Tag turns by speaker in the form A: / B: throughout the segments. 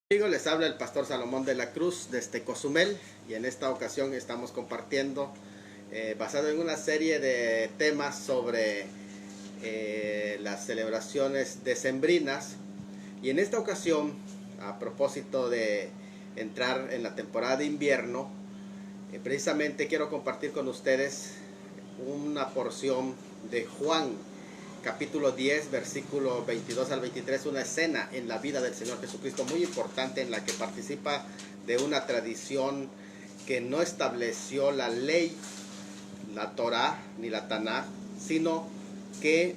A: Amigos, les habla el pastor Salomón de la Cruz desde Cozumel, y en esta ocasión estamos compartiendo basado en una serie de temas sobre las celebraciones decembrinas. Y en esta ocasión, a propósito de entrar en la temporada de invierno, precisamente quiero compartir con ustedes una porción de Juan capítulo 10, versículo 22 al 23, una escena en la vida del Señor Jesucristo muy importante, en la que participa de una tradición que no estableció la ley, la Torá ni la Taná, sino que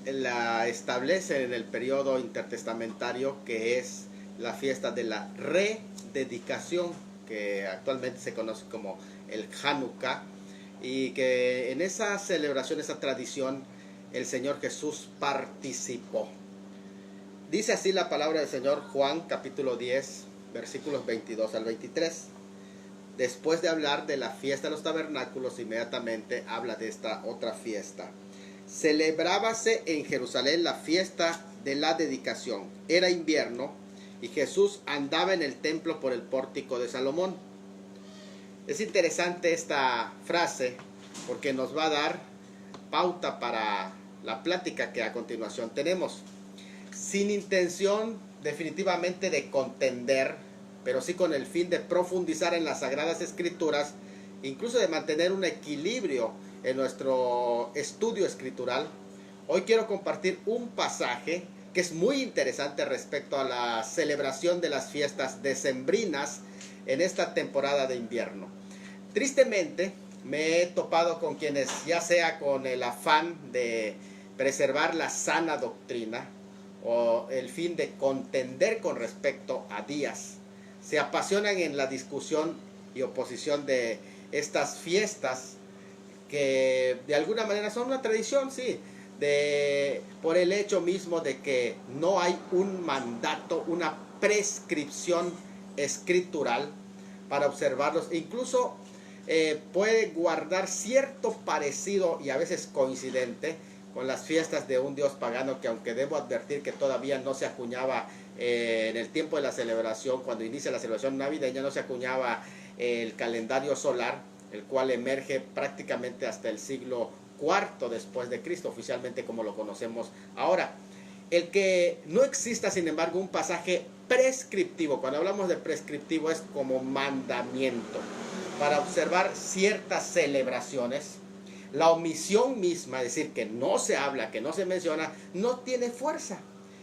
A: la establece en el periodo intertestamentario, que es la fiesta de la rededicación, que actualmente se conoce como el Hanukkah, y que en esa celebración, esa tradición, el Señor Jesús participó. Dice así la palabra del Señor, Juan capítulo 10, versículos 22 al 23. Después de hablar de la fiesta de los tabernáculos, inmediatamente habla de esta otra fiesta. Celebrábase en Jerusalén la fiesta de la dedicación. Era invierno y Jesús andaba en el templo por el pórtico de Salomón. Es interesante esta frase porque nos va a dar pauta para la plática que a continuación tenemos, sin intención definitivamente de contender, pero sí con el fin de profundizar en las Sagradas Escrituras, incluso de mantener un equilibrio en nuestro estudio escritural. Hoy quiero compartir un pasaje que es muy interesante respecto a la celebración de las fiestas decembrinas en esta temporada de invierno. Tristemente, me he topado con quienes, ya sea con el afán de preservar la sana doctrina o el fin de contender con respecto a días, se apasionan en la discusión y oposición de estas fiestas que de alguna manera son una tradición, sí, por el hecho mismo de que no hay un mandato, una prescripción escritural para observarlos. Incluso puede guardar cierto parecido y a veces coincidente con las fiestas de un dios pagano, que aunque debo advertir que todavía no se acuñaba en el tiempo de la celebración, cuando inicia la celebración navideña, no se acuñaba el calendario solar, el cual emerge prácticamente hasta el siglo IV después de Cristo, oficialmente como lo conocemos ahora. El que no exista, sin embargo, un pasaje prescriptivo, cuando hablamos de prescriptivo es como mandamiento, para observar ciertas celebraciones, la omisión misma, es decir, que no se habla, que no se menciona, no tiene fuerza,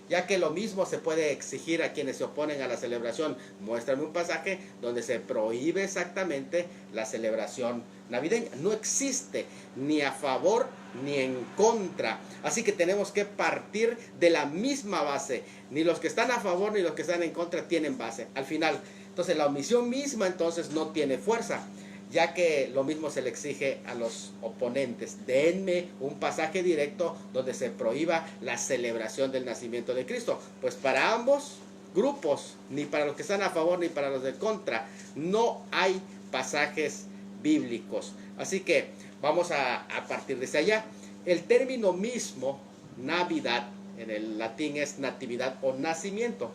A: ya que lo mismo se puede exigir a quienes se oponen a la celebración. Muéstrame un pasaje donde se prohíbe exactamente la celebración navideña. No existe ni a favor ni en contra. Así que tenemos que partir de la misma base. Ni los que están a favor ni los que están en contra tienen base. Al final, entonces la omisión misma entonces no tiene fuerza, ya que lo mismo se le exige a los oponentes. Denme un pasaje directo donde se prohíba la celebración del nacimiento de Cristo. Pues para ambos grupos, ni para los que están a favor ni para los de contra, no hay pasajes bíblicos. Así que vamos a partir desde allá. El término mismo, Navidad, en el latín es natividad o nacimiento.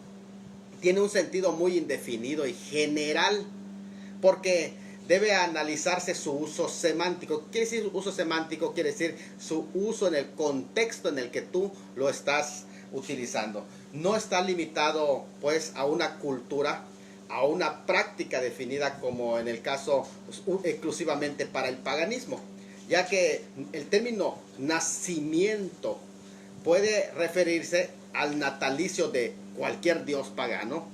A: Tiene un sentido muy indefinido y general, porque debe analizarse su uso semántico. ¿Qué quiere decir uso semántico? Quiere decir su uso en el contexto en el que tú lo estás utilizando. No está limitado pues a una cultura, a una práctica definida, como en el caso pues, exclusivamente para el paganismo, ya que el término nacimiento puede referirse al natalicio de cualquier dios pagano,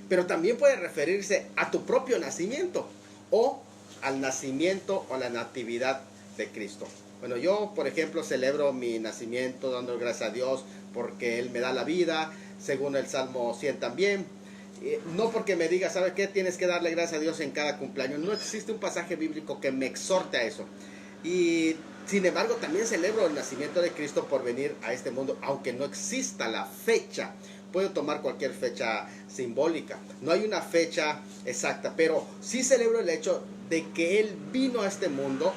A: pero también puede referirse a tu propio nacimiento o al nacimiento o la natividad de Cristo. Bueno, yo por ejemplo celebro mi nacimiento dando gracias a Dios porque Él me da la vida, según el Salmo 100 también. No porque me diga, ¿sabes qué? Tienes que darle gracias a Dios en cada cumpleaños. No existe un pasaje bíblico que me exhorte a eso. Y sin embargo también celebro el nacimiento de Cristo por venir a este mundo, aunque no exista la fecha. Puedo tomar cualquier fecha simbólica, no hay una fecha exacta, pero sí celebro el hecho de que Él vino a este mundo,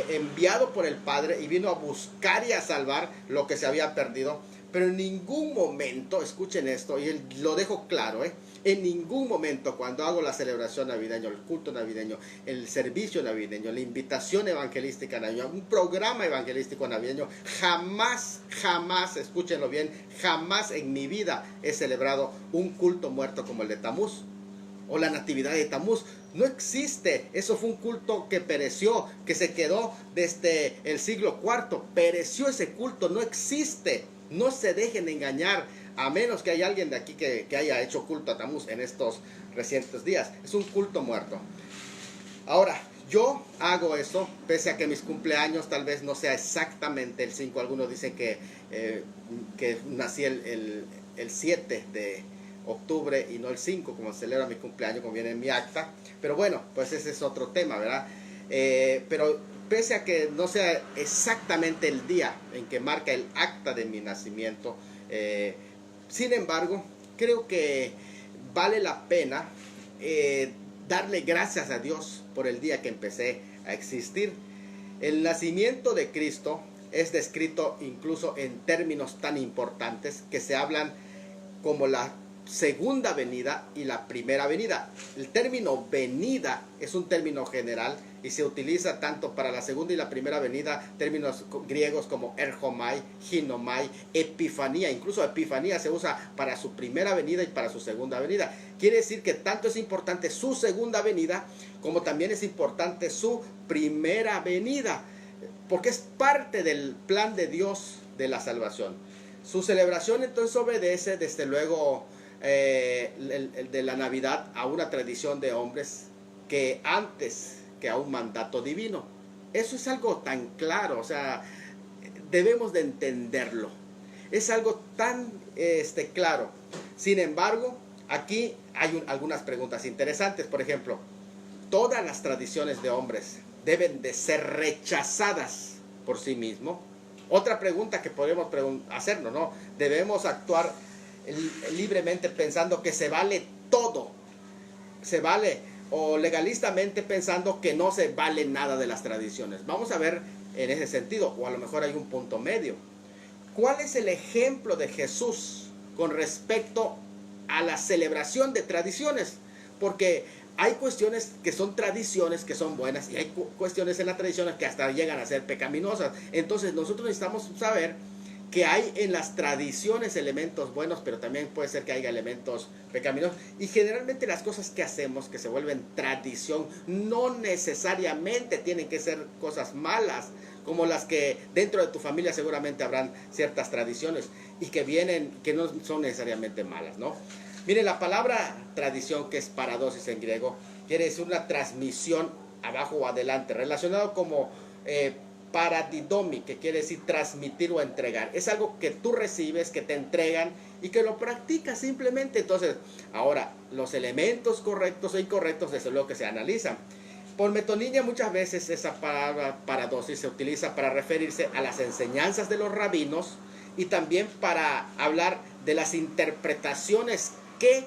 A: enviado por el Padre, y vino a buscar y a salvar lo que se había perdido. Pero en ningún momento, escuchen esto, y lo dejo claro, En ningún momento cuando hago la celebración navideña, el culto navideño, el servicio navideño, la invitación evangelística navideña, un programa evangelístico navideño, jamás, escúchenlo bien, jamás en mi vida he celebrado un culto muerto como el de Tamuz o la natividad de Tamuz. No existe. Eso fue un culto que pereció, que se quedó desde el siglo IV. Pereció ese culto, no existe. No se dejen engañar, a menos que haya alguien de aquí que haya hecho culto a Tamuz en estos recientes días. Es un culto muerto. Ahora, yo hago eso, pese a que mis cumpleaños tal vez no sea exactamente el 5. Algunos dicen que nací el 7 de octubre y no el 5, como celebra mi cumpleaños, como viene en mi acta. Pero bueno, pues ese es otro tema, ¿verdad? Pero pese a que no sea exactamente el día en que marca el acta de mi nacimiento, sin embargo, creo que vale la pena darle gracias a Dios por el día que empecé a existir. El nacimiento de Cristo es descrito incluso en términos tan importantes que se hablan como la segunda venida y la primera venida. El término venida es un término general y se utiliza tanto para la segunda y la primera venida, términos griegos como erhomai, ginomai, epifanía. Incluso epifanía se usa para su primera venida y para su segunda venida. Quiere decir que tanto es importante su segunda venida como también es importante su primera venida, porque es parte del plan de Dios de la salvación. Su celebración entonces obedece desde luego de la Navidad a una tradición de hombres que antes que a un mandato divino. Eso es algo tan claro, o sea, debemos de entenderlo. Es algo tan claro. Sin embargo, aquí hay algunas preguntas interesantes. Por ejemplo, todas las tradiciones de hombres deben de ser rechazadas por sí mismos. Otra pregunta que podemos hacernos, ¿no? Debemos actuar libremente pensando que se vale todo, se vale, o legalistamente pensando que no se vale nada de las tradiciones. Vamos a ver en ese sentido, o a lo mejor hay un punto medio. ¿Cuál es el ejemplo de Jesús con respecto a la celebración de tradiciones? Porque hay cuestiones que son tradiciones que son buenas y hay cuestiones en las tradiciones que hasta llegan a ser pecaminosas. Entonces nosotros necesitamos saber que hay en las tradiciones elementos buenos, pero también puede ser que haya elementos pecaminosos. Y generalmente las cosas que hacemos, que se vuelven tradición, no necesariamente tienen que ser cosas malas, como las que dentro de tu familia seguramente habrán ciertas tradiciones y que no son necesariamente malas, ¿no? Mire, la palabra tradición, que es paradosis en griego, quiere decir una transmisión abajo o adelante, relacionado como paradidomi, que quiere decir transmitir o entregar. Es algo que tú recibes, que te entregan y que lo practicas simplemente. Entonces, ahora, los elementos correctos e incorrectos, desde luego que se analizan. Por metonimia, muchas veces esa palabra paradosis se utiliza para referirse a las enseñanzas de los rabinos y también para hablar de las interpretaciones que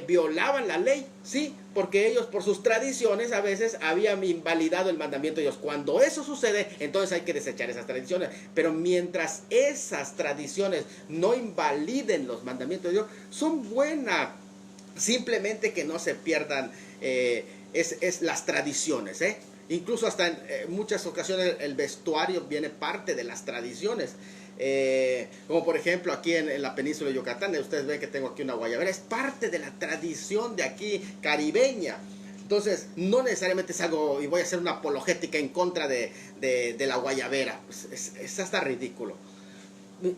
A: violaban la ley, ¿sí? Porque ellos por sus tradiciones a veces habían invalidado el mandamiento de Dios. Cuando eso sucede, entonces hay que desechar esas tradiciones. Pero mientras esas tradiciones no invaliden los mandamientos de Dios, son buenas. Simplemente que no se pierdan las tradiciones, Incluso hasta en muchas ocasiones el vestuario viene parte de las tradiciones. Como por ejemplo aquí en la península de Yucatán, ustedes ven que tengo aquí una guayabera, es parte de la tradición de aquí caribeña. Entonces no necesariamente es algo, y voy a hacer una apologética en contra de la guayabera, pues es hasta ridículo.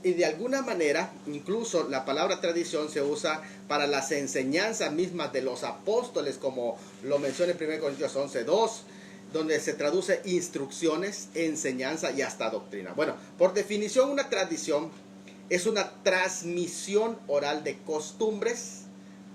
A: Y de alguna manera, incluso la palabra tradición se usa para las enseñanzas mismas de los apóstoles, como lo menciona en 1 Corintios 11:2, donde se traduce instrucciones, enseñanza y hasta doctrina. Bueno, por definición, una tradición es una transmisión oral de costumbres,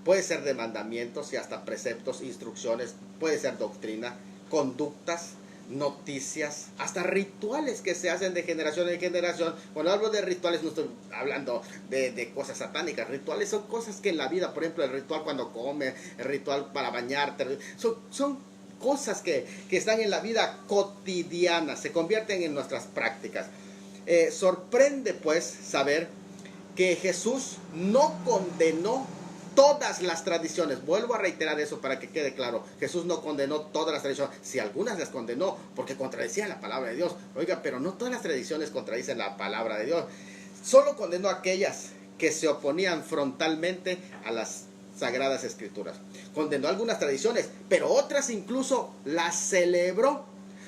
A: puede ser de mandamientos y hasta preceptos, instrucciones, puede ser doctrina, conductas, noticias, hasta rituales que se hacen de generación en generación. Cuando hablo de rituales no estoy hablando de cosas satánicas. Rituales son cosas que en la vida, por ejemplo, el ritual cuando comes, el ritual para bañarte, son cosas que están en la vida cotidiana, se convierten en nuestras prácticas. Sorprende pues saber que Jesús no condenó todas las tradiciones. Vuelvo a reiterar eso para que quede claro. Jesús no condenó todas las tradiciones. Si algunas las condenó porque contradecían la palabra de Dios. Oiga, pero no todas las tradiciones contradicen la palabra de Dios. Solo condenó aquellas que se oponían frontalmente a las Sagradas Escrituras. Condenó algunas tradiciones, pero otras incluso las celebró.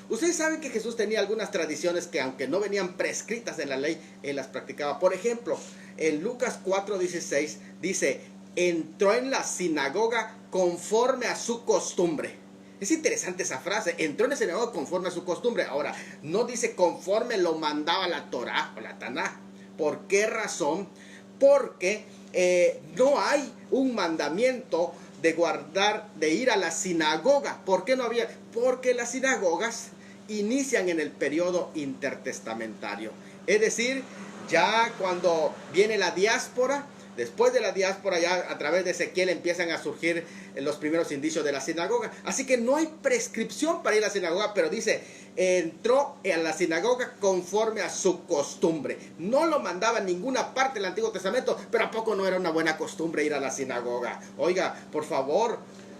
A: Ustedes saben que Jesús tenía algunas tradiciones que, aunque no venían prescritas en la ley, él las practicaba. Por ejemplo, en Lucas 4:16 dice: entró en la sinagoga conforme a su costumbre. Es interesante esa frase, entró en la sinagoga conforme a su costumbre. Ahora, no dice conforme lo mandaba la Torá o la Taná. ¿Por qué razón? Porque no hay un mandamiento de ir a la sinagoga. ¿Por qué no había? Porque las sinagogas inician en el periodo intertestamentario. Es decir, ya cuando viene la diáspora, después de la diáspora, ya a través de Ezequiel empiezan a surgir los primeros indicios de la sinagoga. Así que no hay prescripción para ir a la sinagoga, pero dice, entró a la sinagoga conforme a su costumbre. No lo mandaba en ninguna parte del Antiguo Testamento, pero ¿a poco no era una buena costumbre ir a la sinagoga? Oiga, por favor.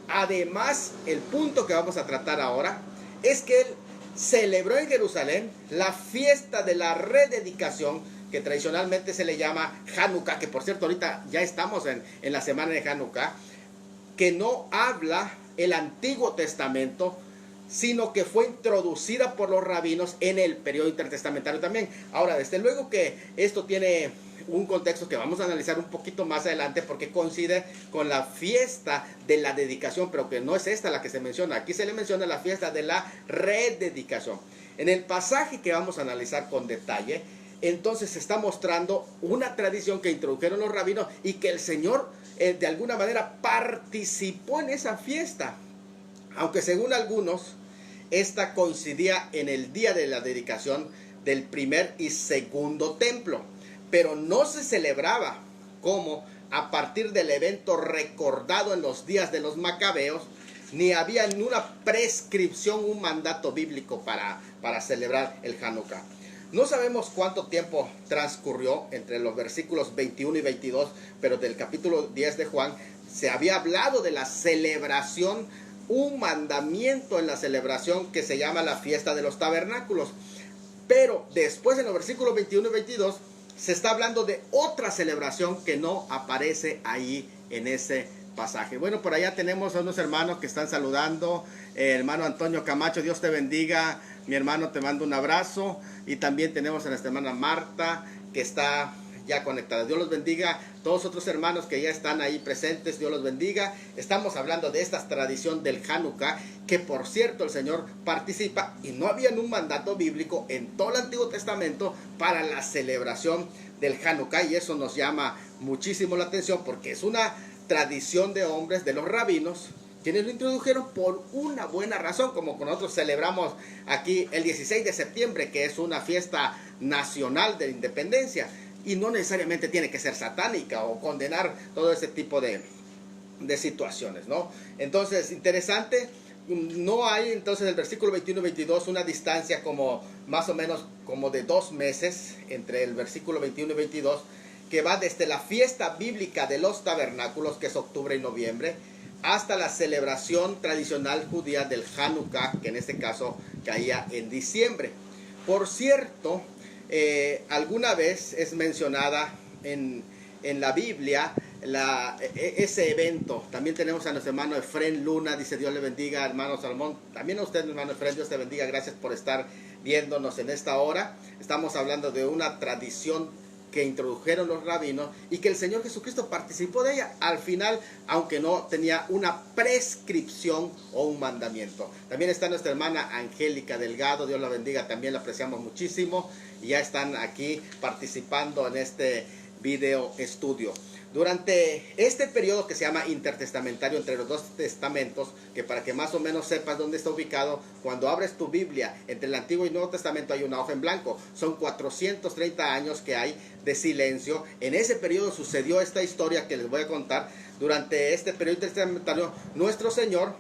A: Además, el punto que vamos a tratar ahora es que él celebró en Jerusalén la fiesta de la rededicación, que tradicionalmente se le llama Hanukkah, que por cierto ahorita ya estamos en la semana de Hanukkah, que no habla el Antiguo Testamento, sino que fue introducida por los rabinos en el periodo intertestamentario también. Ahora, desde luego que esto tiene un contexto que vamos a analizar un poquito más adelante, porque coincide con la fiesta de la dedicación, pero que no es esta la que se menciona. Aquí se le menciona la fiesta de la rededicación. En el pasaje que vamos a analizar con detalle, entonces se está mostrando una tradición que introdujeron los rabinos y que el Señor de alguna manera participó en esa fiesta, aunque según algunos esta coincidía en el día de la dedicación del primer y segundo templo, pero no se celebraba como a partir del evento recordado en los días de los macabeos, ni había ninguna prescripción, un mandato bíblico para celebrar el Hanukkah. No sabemos cuánto tiempo transcurrió entre los versículos 21 y 22, pero del capítulo 10 de Juan se había hablado de la celebración, un mandamiento en la celebración que se llama la fiesta de los tabernáculos. Pero después en los versículos 21 y 22 se está hablando de otra celebración que no aparece ahí en ese pasaje. Bueno, por allá tenemos a unos hermanos que están saludando. Hermano Antonio Camacho, Dios te bendiga. Mi hermano, te mando un abrazo. Y también tenemos a nuestra hermana Marta, que está ya conectada. Dios los bendiga. Todos otros hermanos que ya están ahí presentes, Dios los bendiga. Estamos hablando de esta tradición del Hanukkah, que por cierto el Señor participa, y no había un mandato bíblico en todo el Antiguo Testamento para la celebración del Hanukkah, y eso nos llama muchísimo la atención, porque es una tradición de hombres, de los rabinos, quienes lo introdujeron por una buena razón, como nosotros celebramos aquí el 16 de septiembre, que es una fiesta nacional de independencia, y no necesariamente tiene que ser satánica o condenar todo ese tipo de situaciones, ¿no? Entonces, interesante, no hay entonces el versículo 21 y 22 una distancia como más o menos como de 2 meses entre el versículo 21 y 22, que va desde la fiesta bíblica de los tabernáculos, que es octubre y noviembre, hasta la celebración tradicional judía del Hanukkah, que en este caso caía en diciembre. Por cierto, alguna vez es mencionada en la Biblia ese evento. También tenemos a nuestro hermano Efrén Luna, dice Dios le bendiga, hermano Salomón. También a usted, hermano Efrén, Dios te bendiga, gracias por estar viéndonos en esta hora. Estamos hablando de una tradición que introdujeron los rabinos y que el Señor Jesucristo participó de ella al final, aunque no tenía una prescripción o un mandamiento. También está nuestra hermana Angélica Delgado, Dios la bendiga, también la apreciamos muchísimo, y ya están aquí participando en este video estudio. Durante este periodo que se llama intertestamentario, entre los dos testamentos, que para que más o menos sepas dónde está ubicado, cuando abres tu Biblia, entre el Antiguo y Nuevo Testamento hay una hoja en blanco. Son 430 años que hay de silencio. En ese periodo sucedió esta historia que les voy a contar. Durante este periodo intertestamentario, nuestro Señor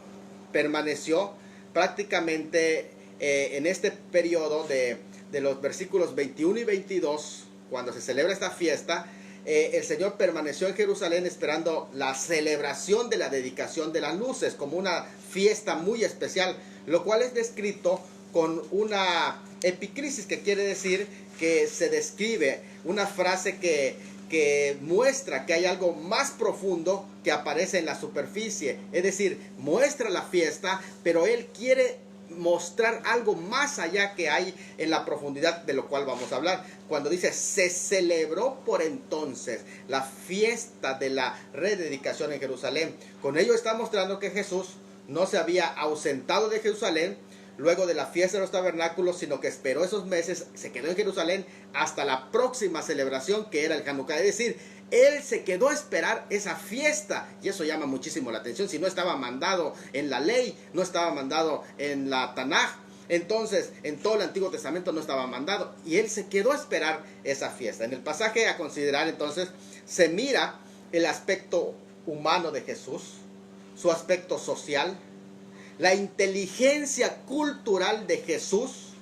A: permaneció prácticamente en este periodo de los versículos 21 y 22, cuando se celebra esta fiesta. el Señor permaneció en Jerusalén esperando la celebración de la dedicación de las luces, como una fiesta muy especial, lo cual es descrito con una epicrisis, que quiere decir que se describe una frase que muestra que hay algo más profundo que aparece en la superficie. Es decir, muestra la fiesta, pero él quiere mostrar algo más allá que hay en la profundidad, de lo cual vamos a hablar. Cuando dice, se celebró por entonces la fiesta de la rededicación en Jerusalén. Con ello está mostrando que Jesús no se había ausentado de Jerusalén luego de la fiesta de los tabernáculos, sino que esperó esos meses, se quedó en Jerusalén hasta la próxima celebración, que era el Hanukkah. Es decir, él se quedó a esperar esa fiesta, y eso llama muchísimo la atención. Si no estaba mandado en la ley, no estaba mandado en la Tanaj, entonces en todo el Antiguo Testamento no estaba mandado, y él se quedó a esperar esa fiesta. En el pasaje a considerar entonces se mira el aspecto humano de Jesús, su aspecto social, la inteligencia cultural de Jesús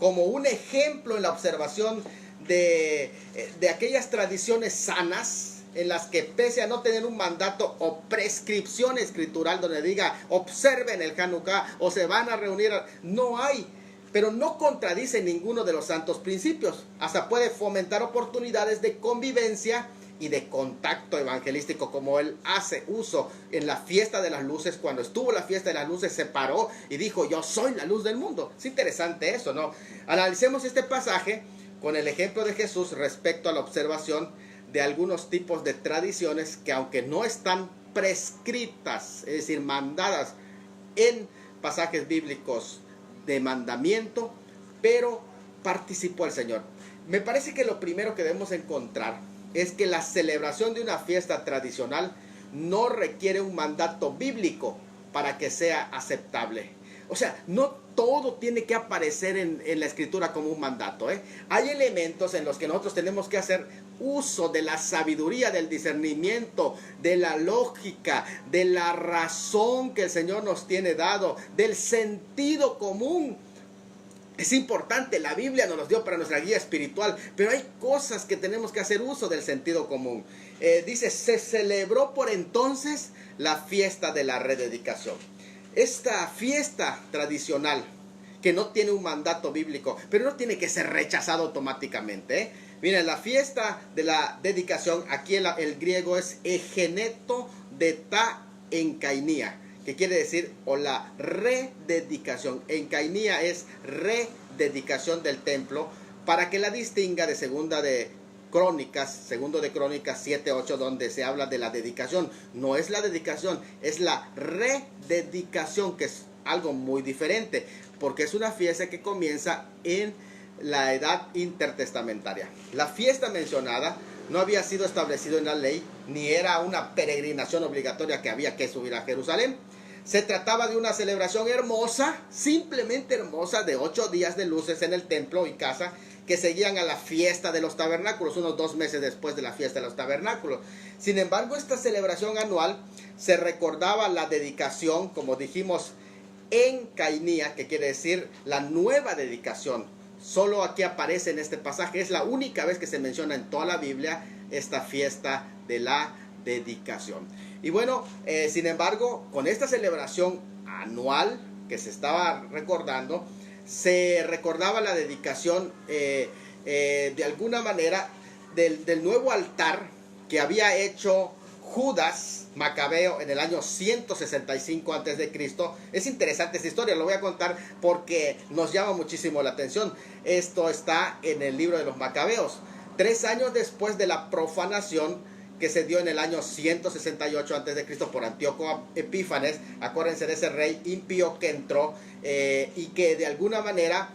A: como un ejemplo en la observación de aquellas tradiciones sanas, en las que, pese a no tener un mandato o prescripción escritural donde diga observen el Hanukkah o se van a reunir, no hay, pero no contradice ninguno de los santos principios. Hasta puede fomentar oportunidades de convivencia y de contacto evangelístico, como él hace uso en la fiesta de las luces. Cuando estuvo la fiesta de las luces, se paró y dijo, yo soy la luz del mundo. Es interesante eso, ¿no? Analicemos este pasaje con el ejemplo de Jesús respecto a la observación de algunos tipos de tradiciones que, aunque no están prescritas, es decir, mandadas en pasajes bíblicos de mandamiento, pero participó el Señor. Me parece que lo primero que debemos encontrar es que la celebración de una fiesta tradicional no requiere un mandato bíblico para que sea aceptable. O sea, no todo tiene que aparecer en la escritura como un mandato, ¿eh? Hay elementos en los que nosotros tenemos que hacer uso de la sabiduría, del discernimiento, de la lógica, de la razón que el Señor nos tiene dado, del sentido común. Es importante, la Biblia nos los dio para nuestra guía espiritual, pero hay cosas que tenemos que hacer uso del sentido común. Dice, se celebró por entonces la fiesta de la rededicación. Esta fiesta tradicional, que no tiene un mandato bíblico, pero no tiene que ser rechazado automáticamente, ¿eh? Miren, la fiesta de la dedicación, aquí el griego es egeneto de ta enkainía, que quiere decir, o la rededicación. Enkainía es rededicación del templo, para que la distinga de segundo de Crónicas 7:8, donde se habla de la dedicación. No es la dedicación, es la rededicación, que es algo muy diferente, porque es una fiesta que comienza en la edad intertestamentaria. La fiesta mencionada no había sido establecido en la ley, ni era una peregrinación obligatoria que había que subir a Jerusalén. Se trataba de una celebración hermosa, simplemente hermosa, de 8 días de luces en el templo y casa, que seguían a la fiesta de los tabernáculos, unos 2 meses después de la fiesta de los tabernáculos. Sin embargo, esta celebración anual se recordaba la dedicación, como dijimos, en Cainía, que quiere decir la nueva dedicación. Solo aquí aparece en este pasaje, es la única vez que se menciona en toda la Biblia esta fiesta de la dedicación. Y bueno, sin embargo, con esta celebración anual que se estaba recordando, se recordaba la dedicación de alguna manera del nuevo altar que había hecho Judas Macabeo en el año 165 a.C. Es interesante esta historia, lo voy a contar porque nos llama muchísimo la atención. Esto está en el libro de los Macabeos. 3 años después de la profanación que se dio en el año 168 a.C. por Antíoco Epífanes. Acuérdense de ese rey impío que entró y que de alguna manera,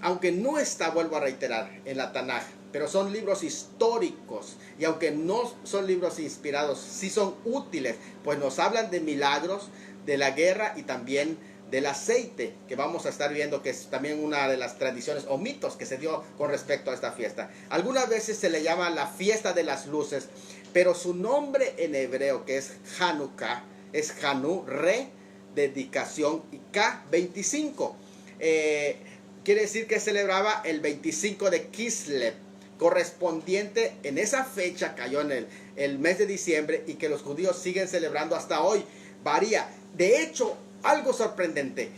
A: aunque no está, vuelvo a reiterar, en la Tanaj, pero son libros históricos, y aunque no son libros inspirados, sí son útiles, pues nos hablan de milagros, de la guerra y también del aceite, que vamos a estar viendo que es también una de las tradiciones o mitos que se dio con respecto a esta fiesta. Algunas veces se le llama la fiesta de las luces, pero su nombre en hebreo, que es Hanukkah, es Hanu, rededicación, y K, 25. Quiere decir que celebraba el 25 de Kislev, correspondiente en esa fecha, cayó en el mes de diciembre, y que los judíos siguen celebrando hasta hoy. Varía. De hecho, algo sorprendente,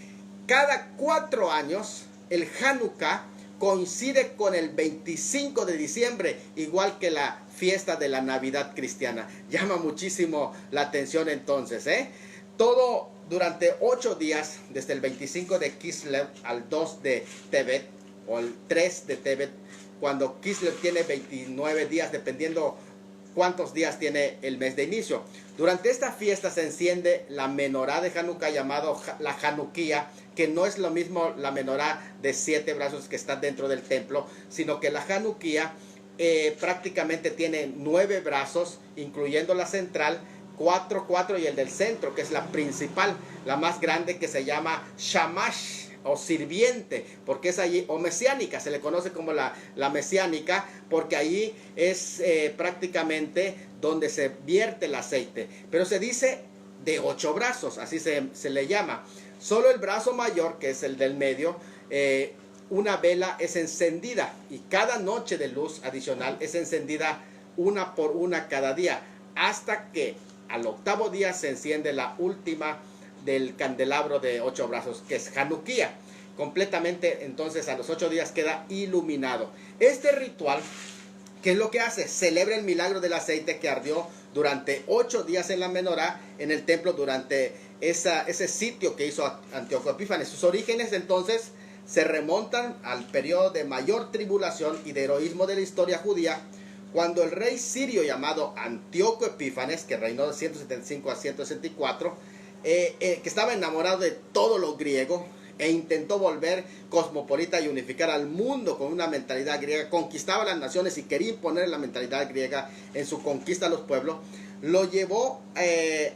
A: cada 4 años el Hanukkah coincide con el 25 de diciembre, igual que la fiesta de la Navidad cristiana. Llama muchísimo la atención entonces, Todo durante 8 días, desde el 25 de Kislev al 2 de Tebet, o el 3 de Tebet, cuando Kislev tiene 29 días, dependiendo cuántos días tiene el mes de inicio. Durante esta fiesta se enciende la menorá de Hanukkah, llamado la Hanukkía, que no es lo mismo la menorá de 7 brazos que está dentro del templo, sino que la Hanukkía prácticamente tiene 9 brazos, incluyendo la central, 4 y el del centro, que es la principal, la más grande, que se llama Shamash, o sirviente, porque es allí, o mesiánica, se le conoce como la mesiánica, porque allí es prácticamente donde se vierte el aceite, pero se dice de 8 brazos, así se le llama. Solo el brazo mayor, que es el del medio, una vela es encendida, y cada noche de luz adicional es encendida una por una cada día, hasta que al 8º día se enciende la última del candelabro de 8 brazos, que es Hanukkía. Completamente, entonces, a los 8 días queda iluminado. Este ritual, ¿qué es lo que hace? Celebra el milagro del aceite que ardió durante 8 días en la menorá, en el templo, durante ese sitio que hizo Antíoco Epífanes. Sus orígenes, entonces, se remontan al periodo de mayor tribulación y de heroísmo de la historia judía, cuando el rey sirio llamado Antíoco Epífanes, que reinó de 175 a 164, que estaba enamorado de todo lo griego, e intentó volver cosmopolita y unificar al mundo con una mentalidad griega, conquistaba las naciones y quería imponer la mentalidad griega en su conquista a los pueblos, lo llevó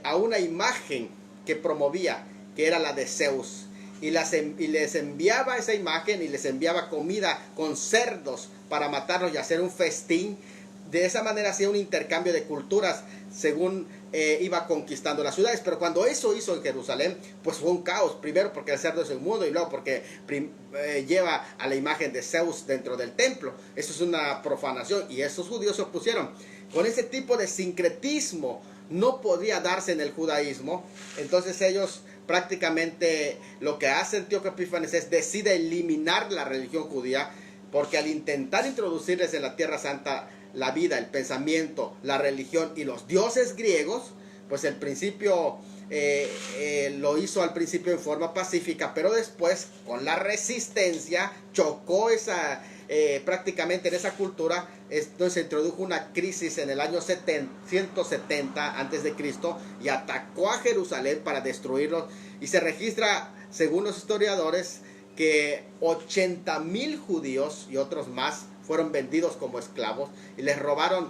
A: a una imagen que promovía, que era la de Zeus, y les enviaba esa imagen, y les enviaba comida con cerdos para matarlos y hacer un festín. De esa manera hacía un intercambio de culturas según iba conquistando las ciudades. Pero cuando eso hizo en Jerusalén, pues fue un caos. Primero porque el cerdo es inmundo, y luego porque lleva a la imagen de Zeus dentro del templo. Eso es una profanación, y esos judíos se opusieron. Con ese tipo de sincretismo no podía darse en el judaísmo. Entonces ellos prácticamente lo que hace Antíoco Epífanes es decide eliminar la religión judía, porque al intentar introducirles en la Tierra Santa la vida, el pensamiento, la religión y los dioses griegos, pues el principio lo hizo al principio en forma pacífica, pero después con la resistencia chocó prácticamente en esa cultura. Entonces se introdujo una crisis en el año 170 antes de Cristo, y atacó a Jerusalén para destruirlo, y se registra, según los historiadores, que 80,000 judíos y otros más fueron vendidos como esclavos, y les robaron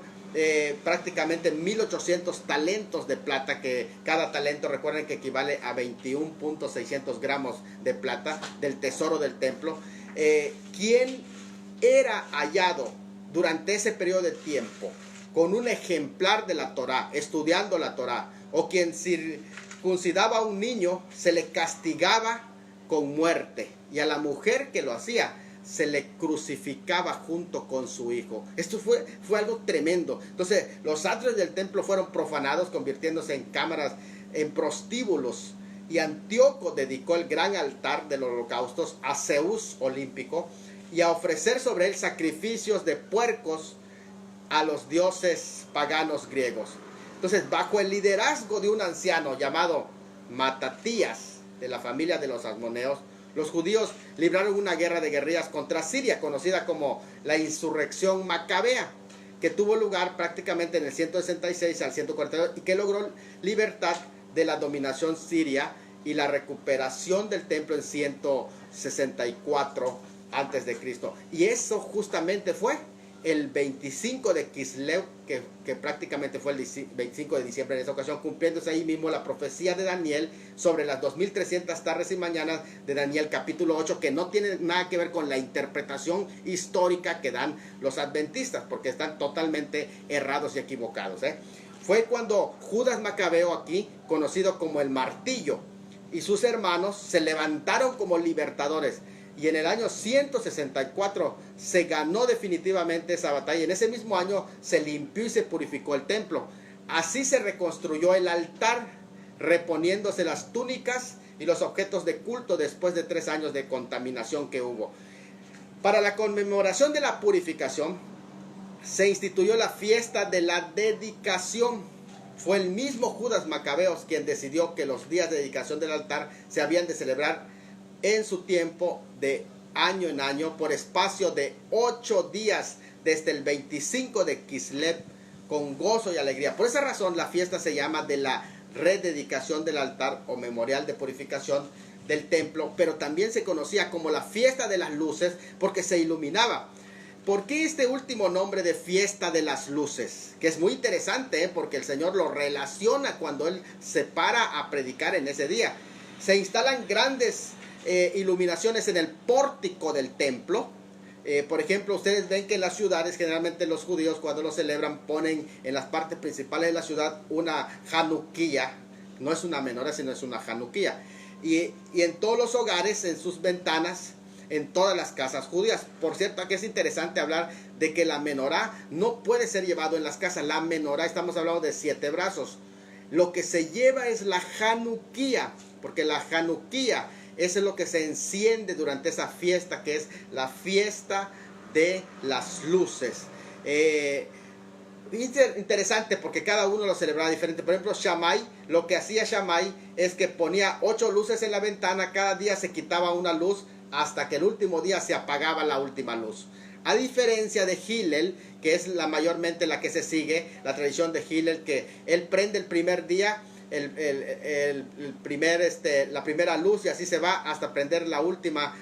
A: prácticamente 1,800 talentos de plata, que cada talento, recuerden que equivale a 21.600 gramos de plata, del tesoro del templo. ¿Quién era hallado durante ese periodo de tiempo con un ejemplar de la Torá, estudiando la Torá, o quien circuncidaba a un niño, se le castigaba con muerte, y a la mujer que lo hacía se le crucificaba junto con su hijo? Esto fue algo tremendo. Entonces los atrios del templo fueron profanados, convirtiéndose en cámaras, en prostíbulos, y Antíoco dedicó el gran altar de los holocaustos a Zeus olímpico, y a ofrecer sobre él sacrificios de puercos a los dioses paganos griegos. Entonces, bajo el liderazgo de un anciano llamado Matatías, de la familia de los Asmoneos, los judíos libraron una guerra de guerrillas contra Siria, conocida como la insurrección macabea, que tuvo lugar prácticamente en el 166 al 142, y que logró libertad de la dominación siria y la recuperación del templo en 164 antes de Cristo. Y eso justamente fue el 25 de Kislev, que prácticamente fue el 25 de diciembre en esa ocasión, cumpliéndose ahí mismo la profecía de Daniel sobre las 2300 tardes y mañanas de Daniel capítulo 8, que no tiene nada que ver con la interpretación histórica que dan los adventistas, porque están totalmente errados y equivocados. Fue cuando Judas Macabeo, aquí conocido como el Martillo, y sus hermanos se levantaron como libertadores, y en el año 164 se ganó definitivamente esa batalla. En ese mismo año se limpió y se purificó el templo. Así se reconstruyó el altar, reponiéndose las túnicas y los objetos de culto después de 3 años de contaminación que hubo. Para la conmemoración de la purificación, se instituyó la fiesta de la dedicación. Fue el mismo Judas Macabeos quien decidió que los días de dedicación del altar se habían de celebrar en su tiempo de año en año por espacio de 8 días desde el 25 de Kislev con gozo y alegría. Por esa razón la fiesta se llama de la rededicación del altar o memorial de purificación del templo, pero también se conocía como la fiesta de las luces porque se iluminaba. ¿Por qué este último nombre de fiesta de las luces? Que es muy interesante, porque el Señor lo relaciona cuando Él se para a predicar en ese día. Se instalan grandes iluminaciones en el pórtico del templo. Por ejemplo, ustedes ven que en las ciudades, generalmente los judíos cuando lo celebran ponen en las partes principales de la ciudad una Hanukkah. No es una menorá, sino es una Hanukkah. Y en todos los hogares, en sus ventanas, en todas las casas judías. Por cierto, aquí es interesante hablar de que la menorá no puede ser llevado en las casas. La menorá, estamos hablando de 7 brazos. Lo que se lleva es la Hanukkah, porque la Hanukkah es lo que se enciende durante esa fiesta, que es la fiesta de las luces. Interesante porque cada uno lo celebraba diferente. Por ejemplo, Shammai, lo que hacía Shammai es que ponía 8 luces en la ventana, cada día se quitaba una luz hasta que el último día se apagaba la última luz. A diferencia de Hillel, que es mayormente la que se sigue, la tradición de Hillel, que él prende el primer día la primera luz y así se va hasta prender la última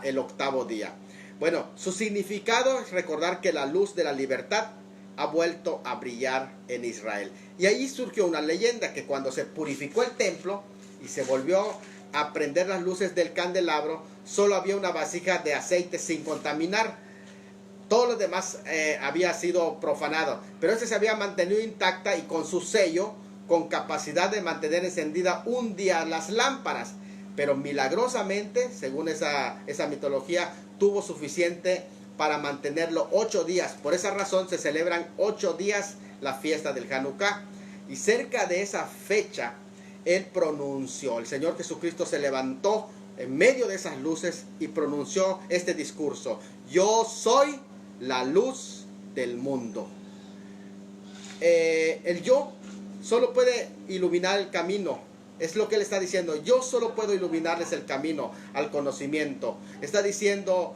A: el 8º día. Bueno, su significado es recordar que la luz de la libertad ha vuelto a brillar en Israel. Y ahí surgió una leyenda que cuando se purificó el templo y se volvió a prender las luces del candelabro, solo había una vasija de aceite sin contaminar. Todo lo demás había sido profanado, pero esta se había mantenido intacta y con su sello, con capacidad de mantener encendida un día las lámparas. Pero milagrosamente, según esa mitología, tuvo suficiente para mantenerlo 8 días. Por esa razón se celebran 8 días la fiesta del Hanukkah. Y cerca de esa fecha, Él pronunció, el Señor Jesucristo se levantó en medio de esas luces y pronunció este discurso: yo soy la luz del mundo. El yo solo puede iluminar el camino. Es lo que Él está diciendo. Yo solo puedo iluminarles el camino al conocimiento. Está diciendo,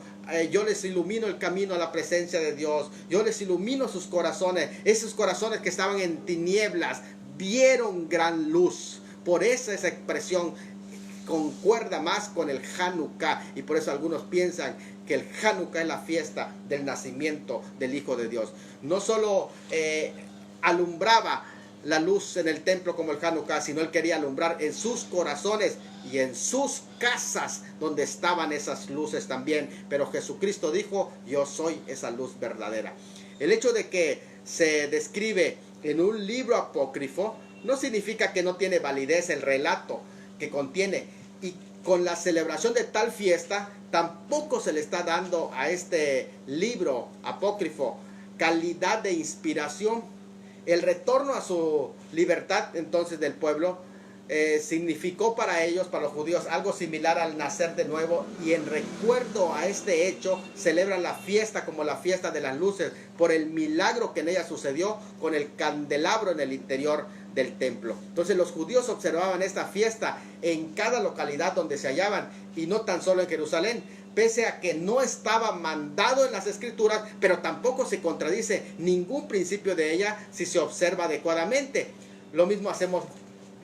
A: yo les ilumino el camino a la presencia de Dios. Yo les ilumino sus corazones. Esos corazones que estaban en tinieblas vieron gran luz. Por eso esa expresión concuerda más con el Hanukkah. Y por eso algunos piensan que el Hanukkah es la fiesta del nacimiento del Hijo de Dios. No solo alumbraba la luz en el templo como el Hanukkah, sino Él quería alumbrar en sus corazones y en sus casas donde estaban esas luces también. Pero Jesucristo dijo: yo soy esa luz verdadera. El hecho de que se describe en un libro apócrifo no significa que no tiene validez el relato que contiene. Y con la celebración de tal fiesta tampoco se le está dando a este libro apócrifo calidad de inspiración. El retorno a su libertad entonces del pueblo significó para ellos, para los judíos, algo similar al nacer de nuevo, y en recuerdo a este hecho celebran la fiesta como la fiesta de las luces por el milagro que en ella sucedió con el candelabro en el interior del templo. Entonces los judíos observaban esta fiesta en cada localidad donde se hallaban, y no tan solo en Jerusalén, pese a que no estaba mandado en las escrituras, pero tampoco se contradice ningún principio de ella si se observa adecuadamente. Lo mismo hacemos,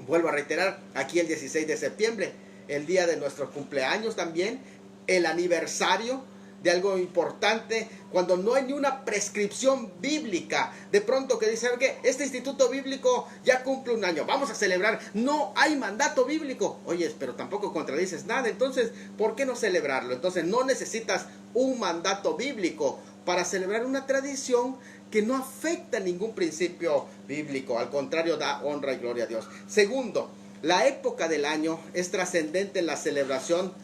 A: vuelvo a reiterar, aquí el 16 de septiembre, el día de nuestros cumpleaños también, el aniversario de algo importante, cuando no hay ni una prescripción bíblica. De pronto que dicen que este instituto bíblico ya cumple 1 año, vamos a celebrar. No hay mandato bíblico. Oye, pero tampoco contradices nada, entonces ¿por qué no celebrarlo? Entonces no necesitas un mandato bíblico para celebrar una tradición que no afecta ningún principio bíblico. Al contrario, da honra y gloria a Dios. Segundo, la época del año es trascendente en la celebración.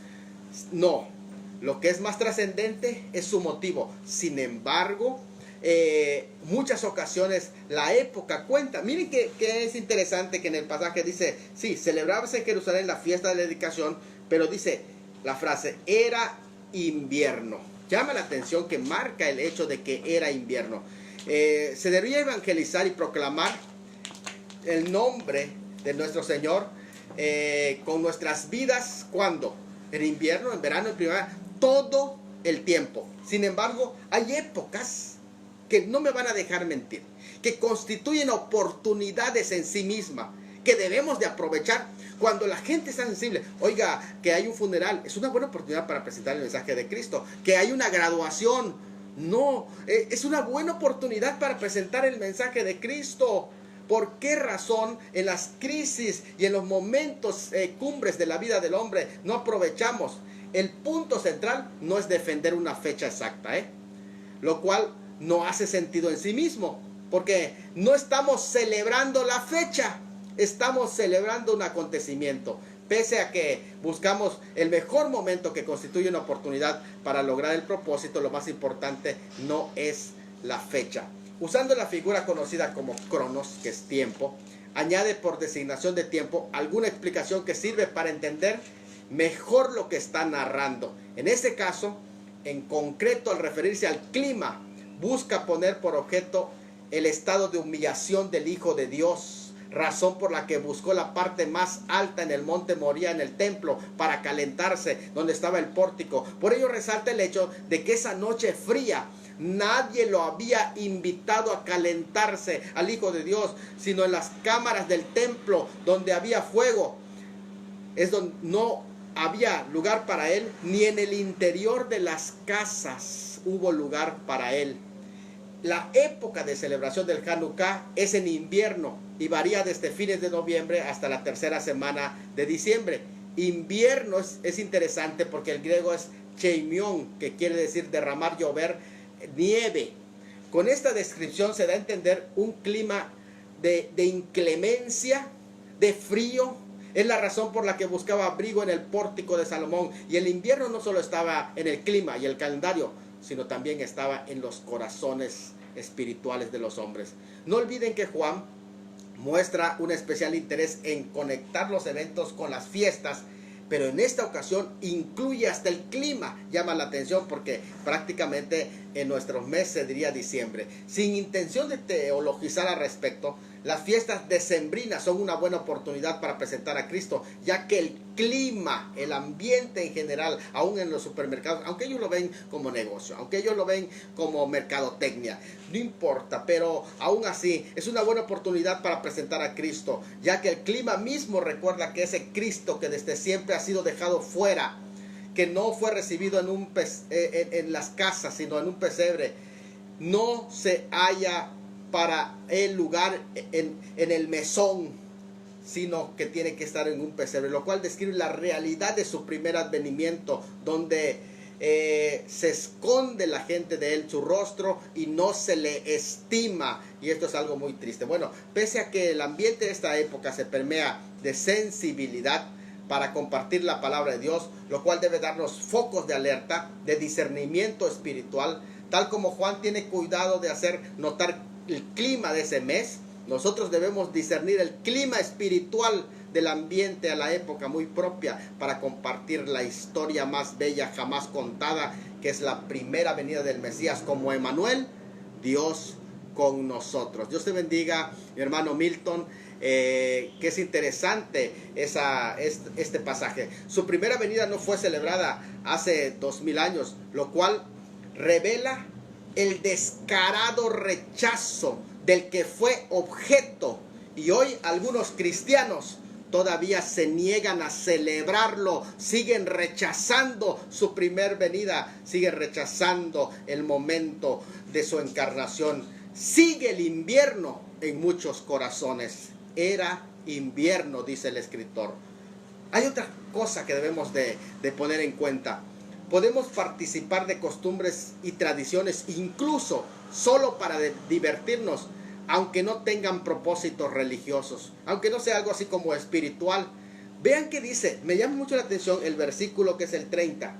A: No. Lo que es más trascendente es su motivo. Sin embargo, muchas ocasiones la época cuenta. Miren que es interesante que en el pasaje dice, sí, celebrabas en Jerusalén la fiesta de la dedicación, pero dice la frase, era invierno. Llama la atención que marca el hecho de que era invierno. Se debía evangelizar y proclamar el nombre de nuestro Señor con nuestras vidas. ¿Cuándo? En invierno, en verano, en primavera, todo el tiempo. Sin embargo, hay épocas que no me van a dejar mentir, que constituyen oportunidades en sí misma, que debemos de aprovechar cuando la gente está sensible. Oiga, que hay un funeral, es una buena oportunidad para presentar el mensaje de Cristo. Que hay una graduación, no, es una buena oportunidad para presentar el mensaje de Cristo. ¿Por qué razón en las crisis y en los momentos cumbres de la vida del hombre no aprovechamos? El punto central no es defender una fecha exacta, lo cual no hace sentido en sí mismo, porque no estamos celebrando la fecha, estamos celebrando un acontecimiento. Pese a que buscamos el mejor momento que constituye una oportunidad para lograr el propósito, lo más importante no es la fecha. Usando la figura conocida como cronos, que es tiempo, añade por designación de tiempo alguna explicación que sirve para entender mejor lo que está narrando. En este caso, en concreto, al referirse al clima, busca poner por objeto el estado de humillación del Hijo de Dios, razón por la que buscó la parte más alta en el monte Moría, en el templo, para calentarse, donde estaba el pórtico. Por ello resalta el hecho de que esa noche fría, nadie lo había invitado a calentarse al Hijo de Dios, sino en las cámaras del templo, donde había fuego, es donde no había lugar para él, ni en el interior de las casas hubo lugar para él. La época de celebración del Hanukkah es en invierno y varía desde fines de noviembre hasta la tercera semana de diciembre. Invierno es interesante porque el griego es cheimion, que quiere decir derramar, llover, nieve. Con esta descripción se da a entender un clima de inclemencia, de frío. Es la razón por la que buscaba abrigo en el pórtico de Salomón. Y el invierno no solo estaba en el clima y el calendario, sino también estaba en los corazones espirituales de los hombres. No olviden que Juan muestra un especial interés en conectar los eventos con las fiestas, pero en esta ocasión incluye hasta el clima. Llama la atención porque prácticamente en nuestros meses se diría diciembre. Sin intención de teologizar al respecto, las fiestas decembrinas son una buena oportunidad para presentar a Cristo, ya que el clima, el ambiente en general, aún en los supermercados, aunque ellos lo ven como negocio, aunque ellos lo ven como mercadotecnia, no importa, pero aún así es una buena oportunidad para presentar a Cristo, ya que el clima mismo recuerda que ese Cristo que desde siempre ha sido dejado fuera, que no fue recibido en las casas, sino en un pesebre, no se halla para el lugar en el mesón, sino que tiene que estar en un pesebre, lo cual describe la realidad de su primer advenimiento, donde se esconde la gente de él su rostro y no se le estima, y esto es algo muy triste. Bueno, pese a que el ambiente de esta época se permea de sensibilidad para compartir la palabra de Dios, lo cual debe darnos focos de alerta, de discernimiento espiritual, tal como Juan tiene cuidado de hacer notar el clima de ese mes. Nosotros debemos discernir el clima espiritual del ambiente a la época muy propia para compartir la historia más bella jamás contada, que es la primera venida del Mesías como Emmanuel, Dios con nosotros. Dios te bendiga, mi hermano Milton. Que es interesante este pasaje. Su primera venida no fue celebrada hace 2000 años, lo cual revela el descarado rechazo del que fue objeto, y hoy algunos cristianos todavía se niegan a celebrarlo, siguen rechazando su primer venida, siguen rechazando el momento de su encarnación. Sigue el invierno en muchos corazones. Era invierno, dice el escritor. Hay otra cosa que debemos de poner en cuenta. Podemos participar de costumbres y tradiciones incluso solo para divertirnos, aunque no tengan propósitos religiosos, aunque no sea algo así como espiritual. Vean que dice, me llama mucho la atención el versículo que es el 30.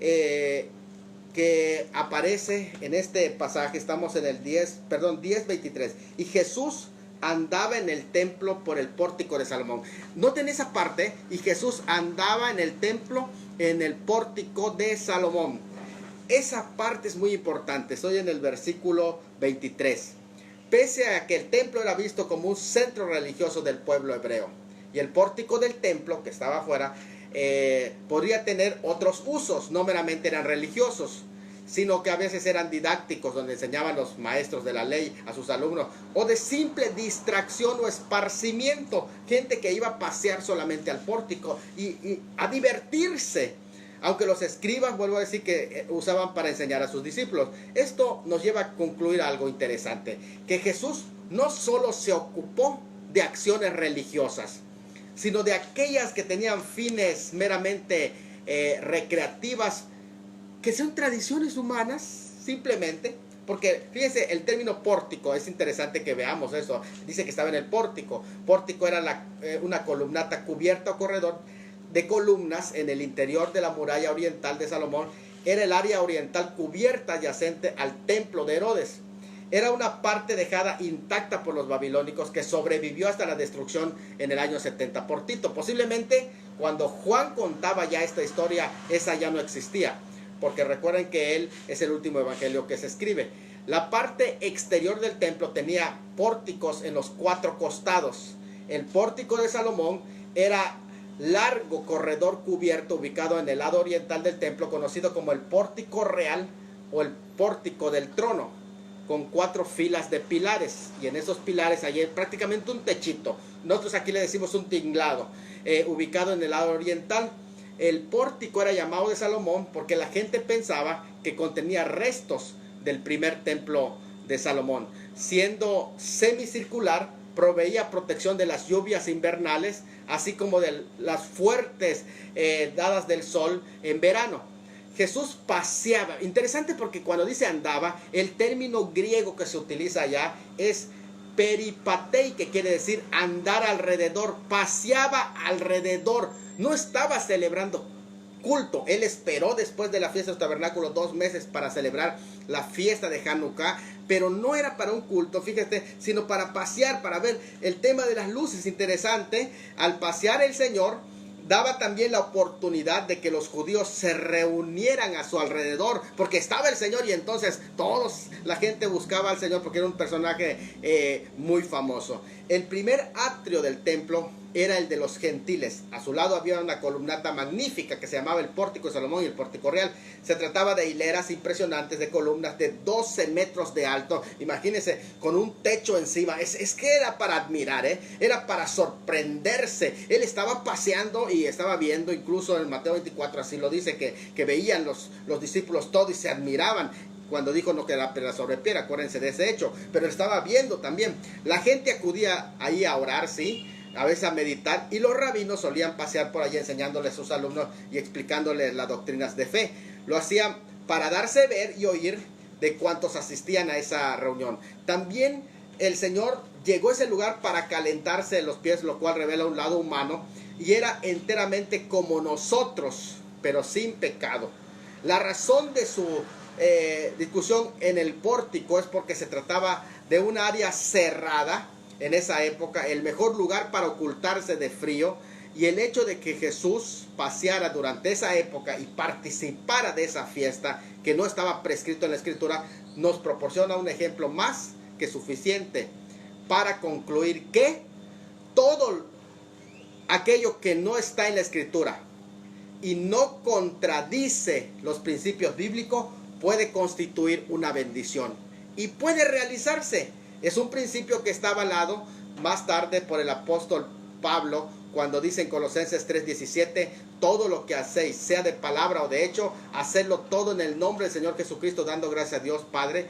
A: que aparece en este pasaje. Estamos en el 10:23. Y Jesús andaba en el templo por el pórtico de Salomón. Noten esa parte. Y Jesús andaba en el templo en el pórtico de Salomón. Esa parte es muy importante. Estoy en el versículo 23. Pese a que el templo era visto como un centro religioso del pueblo hebreo, y el pórtico del templo, que estaba afuera, podría tener otros usos, no meramente eran religiosos, sino que a veces eran didácticos, donde enseñaban los maestros de la ley a sus alumnos, o de simple distracción o esparcimiento, gente que iba a pasear solamente al pórtico y a divertirse, aunque los escribas, vuelvo a decir, que usaban para enseñar a sus discípulos. Esto nos lleva a concluir algo interesante, que Jesús no solo se ocupó de acciones religiosas, sino de aquellas que tenían fines meramente recreativas, que son tradiciones humanas, simplemente. Porque fíjense, el término pórtico, es interesante que veamos eso. Dice que estaba en el pórtico. Pórtico era una columnata cubierta o corredor de columnas en el interior de la muralla oriental de Salomón. Era el área oriental cubierta adyacente al templo de Herodes. Era una parte dejada intacta por los babilónicos, que sobrevivió hasta la destrucción en el año 70 por Tito. Posiblemente cuando Juan contaba ya esta historia, esa ya no existía, porque recuerden que él es el último evangelio que se escribe. La parte exterior del templo tenía pórticos en los 4 costados. El pórtico de Salomón era largo corredor cubierto ubicado en el lado oriental del templo, conocido como el pórtico real o el pórtico del trono, con 4 filas de pilares, y en esos pilares hay prácticamente un techito. Nosotros aquí le decimos un tinglado, ubicado en el lado oriental. El pórtico era llamado de Salomón porque la gente pensaba que contenía restos del primer templo de Salomón. Siendo semicircular, proveía protección de las lluvias invernales, así como de las fuertes dadas del sol en verano. Jesús paseaba. Interesante, porque cuando dice andaba, el término griego que se utiliza allá es peripatei, que quiere decir andar alrededor. Paseaba alrededor. No estaba celebrando culto. Él esperó después de la fiesta de los tabernáculos 2 meses para celebrar la fiesta de Hanukkah, pero no era para un culto, fíjate, sino para pasear, para ver el tema de las luces. Interesante. Al pasear, el Señor daba también la oportunidad de que los judíos se reunieran a su alrededor, porque estaba el Señor, y entonces la gente buscaba al Señor porque era un personaje muy famoso. El primer atrio del templo era el de los gentiles. A su lado había una columnata magnífica que se llamaba el pórtico de Salomón y el pórtico real. Se trataba de hileras impresionantes de columnas de 12 metros de alto. Imagínense, con un techo encima. Es que era para admirar, era para sorprenderse. Él estaba paseando y estaba viendo, incluso en Mateo 24 así lo dice, que veían los discípulos todo y se admiraban. Cuando dijo no queda piedra sobre piedra, acuérdense de ese hecho. Pero él estaba viendo también. La gente acudía ahí a orar, sí, a veces a meditar, y los rabinos solían pasear por allí enseñándoles a sus alumnos y explicándoles las doctrinas de fe. Lo hacían para darse ver y oír de cuantos asistían a esa reunión. También el Señor llegó a ese lugar para calentarse los pies, lo cual revela un lado humano, y era enteramente como nosotros, pero sin pecado. La razón de su discusión en el pórtico es porque se trataba de un área cerrada en esa época, el mejor lugar para ocultarse de frío, y el hecho de que Jesús paseara durante esa época y participara de esa fiesta que no estaba prescrito en la Escritura nos proporciona un ejemplo más que suficiente para concluir que todo aquello que no está en la Escritura y no contradice los principios bíblicos puede constituir una bendición y puede realizarse. Es un principio que está avalado más tarde por el apóstol Pablo cuando dice en Colosenses 3:17: todo lo que hacéis, sea de palabra o de hecho, hacedlo todo en el nombre del Señor Jesucristo, dando gracias a Dios Padre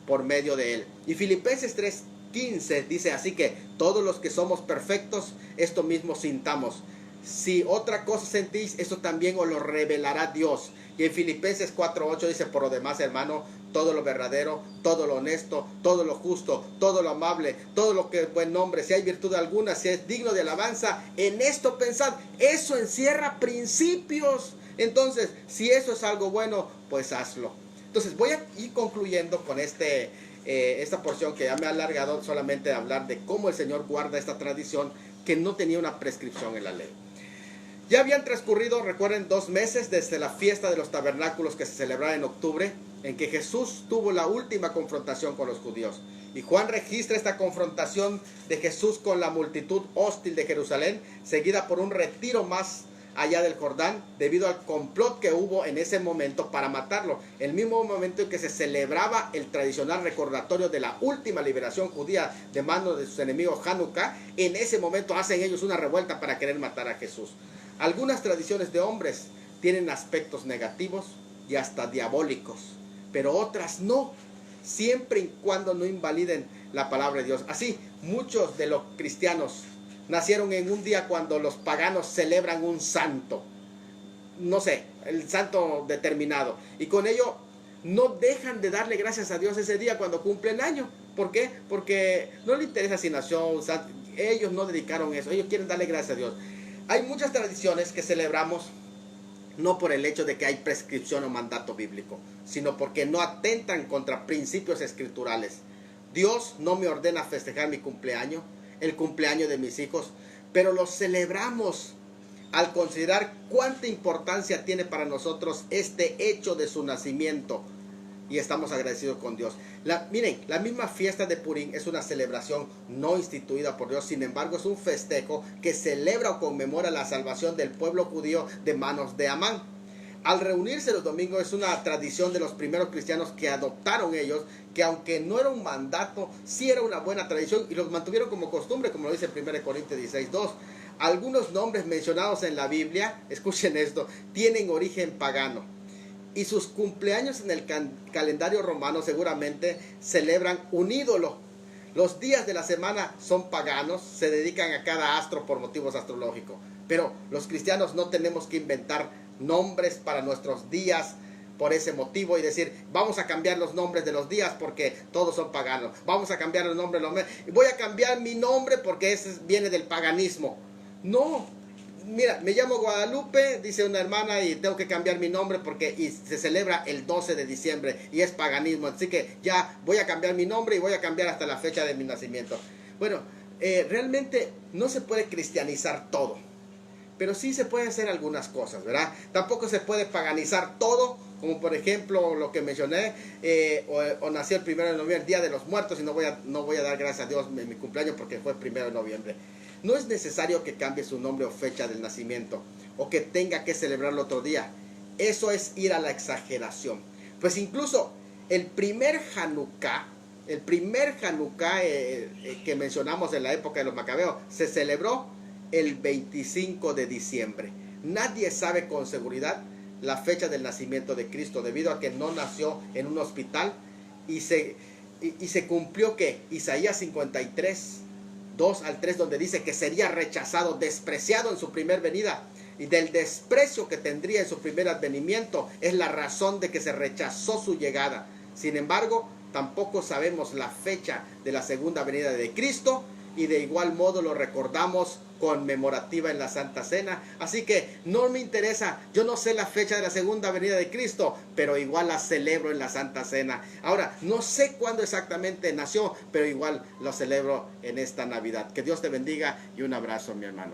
A: por medio de él. Y Filipenses 3:15 dice: así que todos los que somos perfectos, esto mismo sintamos. Si otra cosa sentís, eso también os lo revelará Dios. Y en Filipenses 4:8 dice: por lo demás, hermano, todo lo verdadero, todo lo honesto, todo lo justo, todo lo amable, todo lo que es buen nombre, si hay virtud alguna, si es digno de alabanza, en esto pensad. Eso encierra principios Entonces, si eso es algo bueno, pues hazlo. Entonces, voy a ir concluyendo con esta porción que ya me ha alargado, solamente de hablar de cómo el Señor guarda esta tradición que no tenía una prescripción en la ley. Ya habían transcurrido, recuerden, 2 meses desde la fiesta de los tabernáculos que se celebraba en octubre, en que Jesús tuvo la última confrontación con los judíos. Y Juan registra esta confrontación de Jesús con la multitud hostil de Jerusalén, seguida por un retiro más allá del Jordán, debido al complot que hubo en ese momento para matarlo. El mismo momento en que se celebraba el tradicional recordatorio de la última liberación judía de manos de sus enemigos, Hanukkah, en ese momento hacen ellos una revuelta para querer matar a Jesús. Algunas tradiciones de hombres tienen aspectos negativos y hasta diabólicos, pero otras no, siempre y cuando no invaliden la palabra de Dios. Así, muchos de los cristianos nacieron en un día cuando los paganos celebran un santo, no sé, el santo determinado, y con ello no dejan de darle gracias a Dios ese día cuando cumplen año. ¿Por qué? Porque no le interesa si nació un santo. Ellos no dedicaron eso, ellos quieren darle gracias a Dios. Hay muchas tradiciones que celebramos no por el hecho de que hay prescripción o mandato bíblico, sino porque no atentan contra principios escriturales. Dios no me ordena festejar mi cumpleaños, el cumpleaños de mis hijos, pero lo celebramos al considerar cuánta importancia tiene para nosotros este hecho de su nacimiento, y estamos agradecidos con Dios. Miren, la misma fiesta de Purim es una celebración no instituida por Dios, sin embargo es un festejo que celebra o conmemora la salvación del pueblo judío de manos de Amán. Al reunirse los domingos es una tradición de los primeros cristianos que adoptaron ellos, que aunque no era un mandato, sí era una buena tradición y los mantuvieron como costumbre, como lo dice 1 Corintios 16:2. Algunos nombres mencionados en la Biblia, escuchen esto, tienen origen pagano. Y sus cumpleaños en el calendario romano seguramente celebran un ídolo. Los días de la semana son paganos, se dedican a cada astro por motivos astrológicos. Pero los cristianos no tenemos que inventar nombres para nuestros días por ese motivo y decir, vamos a cambiar los nombres de los días porque todos son paganos. Vamos a cambiar los nombres de los meses. Voy a cambiar mi nombre porque ese viene del paganismo. No. Mira, me llamo Guadalupe, dice una hermana, y tengo que cambiar mi nombre porque se celebra el 12 de diciembre y es paganismo. Así que ya voy a cambiar mi nombre y voy a cambiar hasta la fecha de mi nacimiento. Bueno, realmente no se puede cristianizar todo, pero sí se puede hacer algunas cosas, ¿verdad? Tampoco se puede paganizar todo, como por ejemplo lo que mencioné, o nació el 1 de noviembre, el Día de los Muertos, y no voy a dar gracias a Dios en mi cumpleaños porque fue el 1 de noviembre. No es necesario que cambie su nombre o fecha del nacimiento, o que tenga que celebrarlo otro día. Eso es ir a la exageración. Pues incluso el primer Hanukkah que mencionamos en la época de los Macabeos, se celebró el 25 de diciembre. Nadie sabe con seguridad la fecha del nacimiento de Cristo, debido a que no nació en un hospital, y se cumplió que Isaías 53, 2 al 3, donde dice que sería rechazado, despreciado en su primer venida, y del desprecio que tendría en su primer advenimiento es la razón de que se rechazó su llegada. Sin embargo, tampoco sabemos la fecha de la segunda venida de Cristo, y de igual modo lo recordamos conmemorativa en la Santa Cena. Así que no me interesa, yo no sé la fecha de la segunda venida de Cristo, pero igual la celebro en la Santa Cena. Ahora, no sé cuándo exactamente nació, pero igual lo celebro en esta Navidad. Que Dios te bendiga y un abrazo, mi hermano.